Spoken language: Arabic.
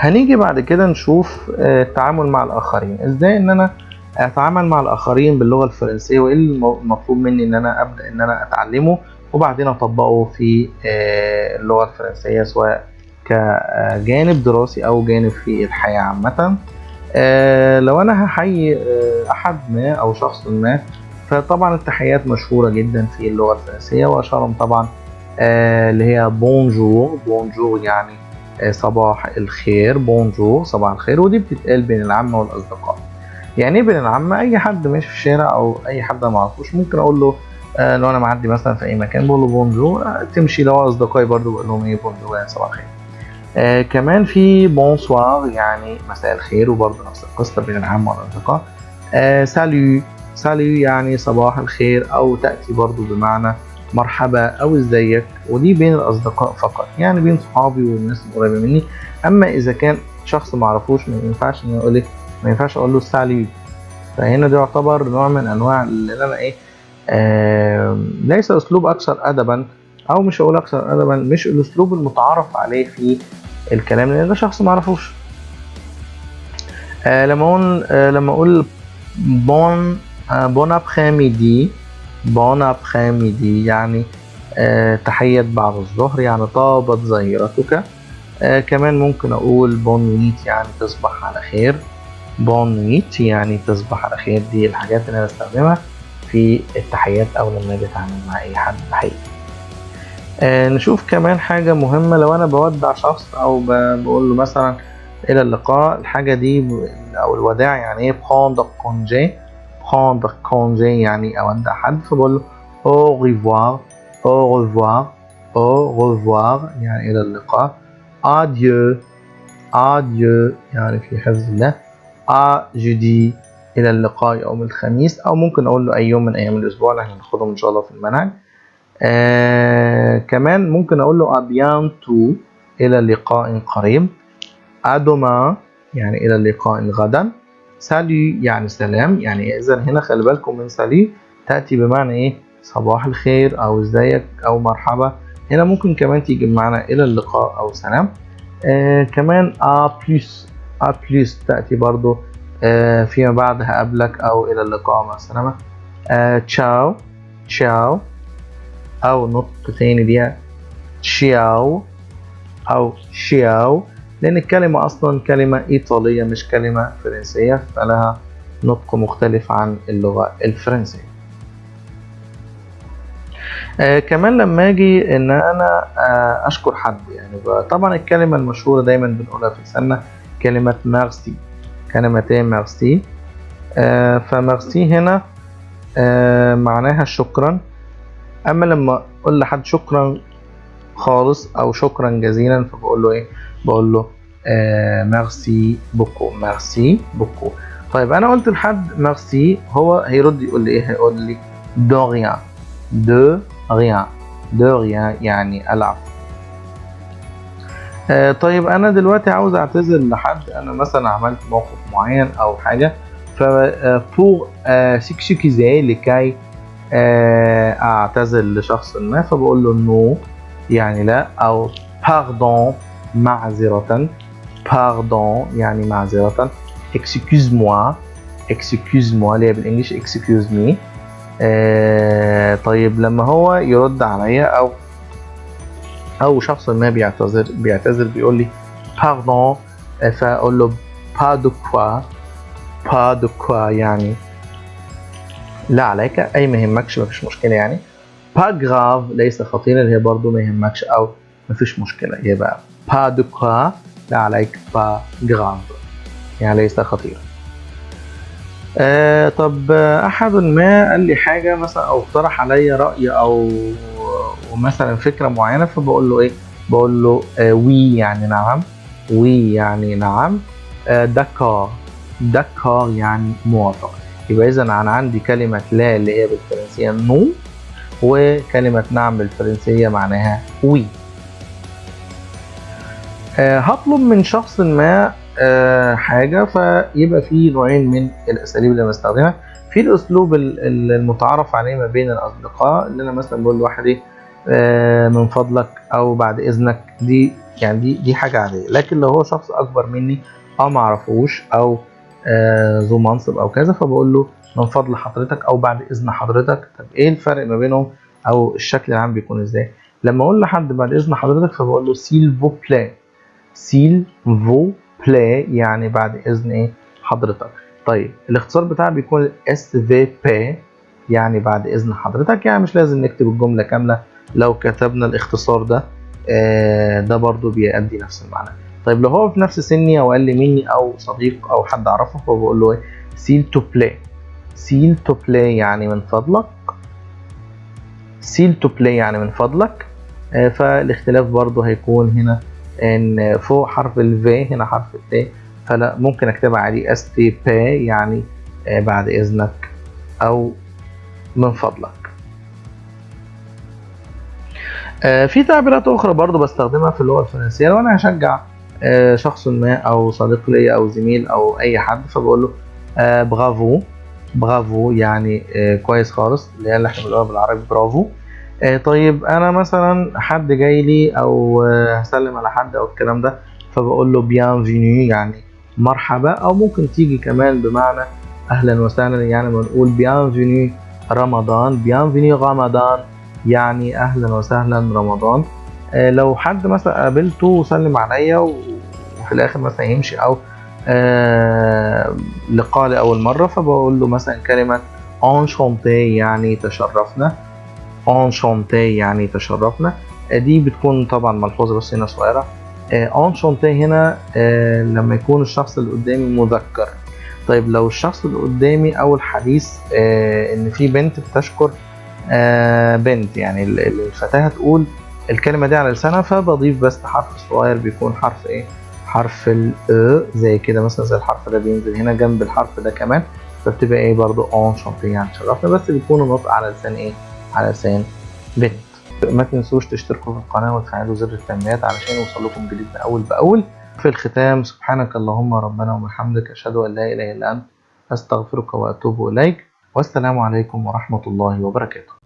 هنيجي بعد كده نشوف التعامل مع الآخرين، ازاي ان انا اتعامل مع الآخرين باللغة الفرنسية، وايه المطلوب مني ان انا ابدأ ان انا اتعلمه وبعدين اطبقه في اللغة الفرنسية، سواء كجانب دراسي او جانب في الحياة عامة. لو انا هحيي احد ما او شخص ما، فطبعا التحيات مشهورة جدا في اللغة الفرنسية، واشهرهم طبعا اللي هي بونجور. بونجور يعني صباح الخير، بونجور صباح الخير، ودي بتتقال بين العامة والأصدقاء. يعني ايه بين العامة؟ أي حد ماشي في الشارع أو أي حد ما اعرفوش ممكن أقول له لو أنا معدي مثلا في أي مكان بقول له بونجور. تمشي لو أصدقائي برضو بقول لهم ايه بونجور يعني صباح الخير. كمان في بونسوار يعني مساء الخير، وبرضو نفس القصة بين العامة والأصدقاء. سالو، سالو يعني صباح الخير، أو تأتي برضو بمعنى مرحبا أو ازيك، ودي بين الأصدقاء فقط، يعني بين صحابي والناس القريبة مني. أما إذا كان شخص معرفوش ما ينفعش إن أقول ما ينفعش أقول له سالو. فهنا ده يعتبر نوع من أنواع اللي أنا إيه ليس أسلوب أكثر أدبا، أو مش هقول أكثر أدبا، مش الأسلوب المتعارف عليه في الكلام، لأن ده شخص معرفوش. لما أقول بون بون أبخاميدي، بون أبخاميدي يعني تحية بعد الظهر، يعني طابت ظهيرتك. كمان ممكن أقول بون نويت يعني تصبح على خير، بون نويت يعني تصبح على خير. دي الحاجات اللي أنا بستخدمها في التحيات أو لما أجي أتعامل مع أي حد بحيي. نشوف كمان حاجة مهمة، لو أنا بودع شخص أو بقول له مثلا إلى اللقاء، الحاجة دي أو الوداع يعني إيه؟ prendre congé، prendre congé يعني أودع حد، فبقول له au revoir، au revoir، au revoir يعني إلى اللقاء. adieu، adieu يعني في حفظ الله. à jeudi إلى اللقاء يوم الخميس، أو ممكن أقول له أي يوم من أيام الأسبوع اللي هناخدهم إن شاء الله في المنهج. كمان ممكن أقول له à bientôt إلى اللقاء قريب. à demain يعني إلى اللقاء غدا. salut يعني سلام، يعني إذا هنا خلي بالكم من salut تأتي بمعنى إيه؟ صباح الخير أو إزيك أو مرحبا. هنا ممكن كمان تيجي بمعنى إلى اللقاء أو سلام. كمان à plus، à plus تأتي برضو فيما بعد هقابلك أو إلى اللقاء مع السلامة. تشاو، تشاو، أو نطق تاني ليها تشياو أو شياو، لأن الكلمة أصلا كلمة إيطالية مش كلمة فرنسية، فلها نطق مختلف عن اللغة الفرنسية. كمان لما أجي إن أنا أشكر حد، يعني طبعا الكلمة المشهورة دايما بنقولها في لساننا كلمة ميرسي، كلمتين ميرسي. فميرسي هنا معناها شكرا. أما لما أقول لحد شكرا خالص أو شكرا جزيلا، فبقول له إيه؟ بقول له ميرسي بوكو، ميرسي بوكو. طيب أنا قلت لحد ميرسي، هو هيرد يقول لي إيه؟ هيقول لي دو ريان، دو ريان، دو ريان يعني العفو. طيب أنا دلوقتي عاوز أعتذر لحد، أنا مثلا عملت موقف معين أو حاجة، ف pour s'excuser لكي أعتذر لشخص ما، فبقول له نو يعني لا، أو pardon معذرة، pardon يعني معذرة. excuse moi، excuse moi اللي هي بالإنجليش excuse me. طيب لما هو يرد عليا أو شخص ما بيعتذر بيقول لي pardon، فأقول له pas de quoi، pas de quoi يعني لا عليك، أي ما يهمكش، مفيش مشكلة يعني. pas grave ليس خطيرا، اللي هي برضو ما يهمكش أو مفيش مشكلة، يبقى pas de quoi لا عليك، pas grave يعني ليس خطيرا. طب أحد ما قال لي حاجة مثلا أو اقترح علي رأي أو مثلا فكرة معينة، فبقول له إيه؟ بقول له وي يعني نعم، وي يعني نعم. داكار، داكار يعني موافق. يبقى إذا أنا عندي كلمة لا اللي هي بالفرنسية نو، وكلمة نعم بالفرنسية معناها وي. هطلب من شخص ما حاجة، فيبقى في نوعين من الأساليب اللي بستخدمها. في الأسلوب المتعارف عليه ما بين الأصدقاء، اللي أنا مثلا بقول لواحد من فضلك أو بعد إذنك، دي يعني دي حاجة عادية. لكن لو هو شخص أكبر مني أو معرفوش أو ذو منصب أو كذا، فبقول له من فضل حضرتك أو بعد إذن حضرتك. طب إيه الفرق ما بينهم أو الشكل العام بيكون إزاي؟ لما أقول لحد بعد إذن حضرتك فبقول له s'il vous plaît. s'il vous plaît يعني بعد إذن إيه حضرتك. طيب الاختصار بتاعه بيكون SVP يعني بعد إذن حضرتك. يعني مش لازم نكتب الجملة كاملة، لو كتبنا الاختصار ده ده برضو بيأدي نفس المعنى. طيب لو هو في نفس سني أو أقل مني أو صديق أو حد أعرفه، فبقول له إيه s'il te plaît. s'il te plaît يعني من فضلك. s'il te plaît يعني من فضلك. فالاختلاف برضو هيكون هنا ان فوق حرف ال V هنا حرف ال T، فلا ممكن اكتبها عادي STP يعني بعد اذنك او من فضلك. في تعبيرات اخرى برضو بستخدمها في اللغة الفرنسية لو انا هشجع شخص ما او صديق لي او زميل او اي حد، فبقول له برافو. برافو يعني كويس خالص، اللي احنا بنقولها بالعربي برافو. طيب انا مثلا حد جاي لي او هسلم على حد او الكلام ده، فبقول له bienvenue يعني مرحبا، او ممكن تيجي كمان بمعنى اهلا وسهلا. يعني بنقول bienvenue رمضان، bienvenue رمضان يعني اهلا وسهلا رمضان. لو حد مثلا قابلته وسلم عليا وفي الاخر مثلا يمشي او لقاء لأول مرة، فبقول له مثلا كلمة enchanté يعني تشرفنا. enchanté يعني تشرفنا. دي بتكون طبعا ملحوظة بس هنا صغيرة. enchanté هنا لما يكون الشخص اللي قدامي مذكر. طيب لو الشخص اللي قدامي أو الحديث إن في بنت بتشكر بنت، يعني الفتاة هتقول الكلمة دي على لسانها، فبضيف بس حرف صغير بيكون حرف إيه؟ حرف ال E زي كده مثلا، زي الحرف ده بينزل هنا جنب الحرف ده كمان، فبتبقى إيه برضو enchanté يعني تشرفنا، بس بيكون النطق على لسان إيه؟ على لسان بنت. ما تنسوش تشتركوا في القناة وتفعلوا زر التنبيهات علشان يوصلكم جديد أول بأول. في الختام سبحانك اللهم ربنا وبحمدك أشهد أن لا إله إلا أنت أستغفرك وأتوب إليك، والسلام عليكم ورحمة الله وبركاته.